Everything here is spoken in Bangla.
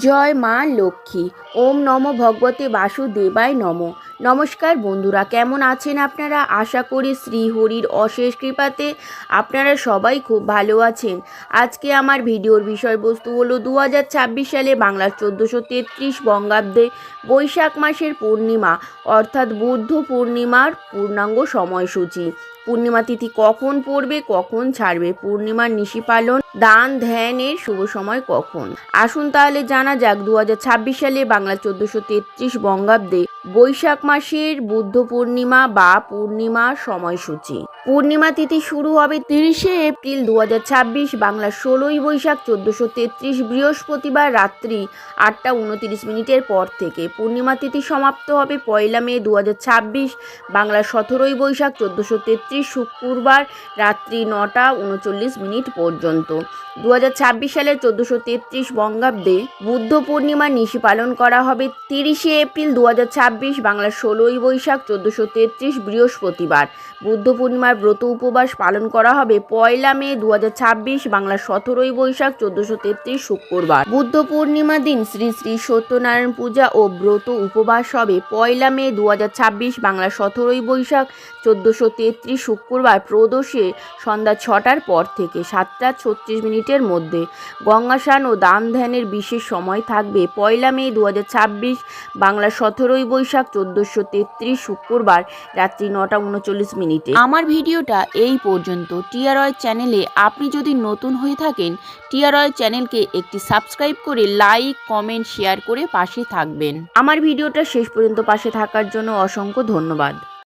জয় মা লক্ষ্মী। ওম নমো ভগবতে বাসুদেবায় নমো। নমস্কার বন্ধুরা, কেমন আছেন আপনারা? আশা করি শ্রীহরির অশেষ কৃপাতে আপনারা সবাই খুব ভালো আছেন। আজকে আমার ভিডিওর বিষয়বস্তু হলো 2026 সালে বাংলার 1433 বঙ্গাব্দে বৈশাখ মাসের পূর্ণিমা অর্থাৎ বুদ্ধ পূর্ণিমার পূর্ণাঙ্গ সময়সূচি। পূর্ণিমা তিথি কখন পড়বে, কখন ছাড়বে, পূর্ণিমার নিশি পালন, দান ধ্যানের শুভ সময় কখন। আসুন তাহলে জানা যাক 2026 সালে বাংলা 1433 বঙ্গাব্দে বৈশাখ মাসের বুদ্ধ পূর্ণিমা বা পূর্ণিমার সময়সূচি। পূর্ণিমা তিথি শুরু হবে 30শে এপ্রিল 2026 বাংলা 16ই বৈশাখ 1433 বৃহস্পতিবার রাত্রি 8টা 29 মিনিটের পর থেকে। পূর্ণিমা তিথি সমাপ্ত হবে 1 মে 2026 বাংলা 17ই বৈশাখ 1433 শুক্রবার রাত্রি 9টা 39 মিনিট পর্যন্ত। 2026 সালের 1433 বঙ্গাব্দে বুদ্ধ পূর্ণিমার নিশি পালন করা হবে 30শে এপ্রিল 2026 বাংলা 16ই বৈশাখ 1433 বৃহস্পতিবার। বুদ্ধ পূর্ণিমার ব্রত উপবাস পালন করা হবে 1 মে 2026 বাংলা 17ই বৈশাখ 1433 শুক্রবার। বুদ্ধ পূর্ণিমা দিন শ্রী শ্রী সত্যনারায়ণ পূজা ও ব্রত উপবাস হবে 1 মে 2026 বাংলা 17ই বৈশাখ 1433 শুক্রবার প্রদোষে সন্ধ্যা 6টার পর থেকে 7টা 36 মিনিটের মধ্যে। গঙ্গা স্নান ও দান ধ্যানের বিশেষ সময় থাকবে 1 মে 2026 বাংলা 17ই বৈশাখ 1433 শুক্রবার রাত্রি 9টা 39 মিনিটে। আমার ভিডিওটা এই পর্যন্ত। টিআরওয়াই চ্যানেলে আপনি যদি নতুন হয়ে থাকেন, টিআরওয়াই চ্যানেলকে একটি সাবস্ক্রাইব করে লাইক, কমেন্ট, শেয়ার করে পাশে থাকবেন। আমার ভিডিওটা শেষ পর্যন্ত পাশে থাকার জন্য অসংখ্য ধন্যবাদ।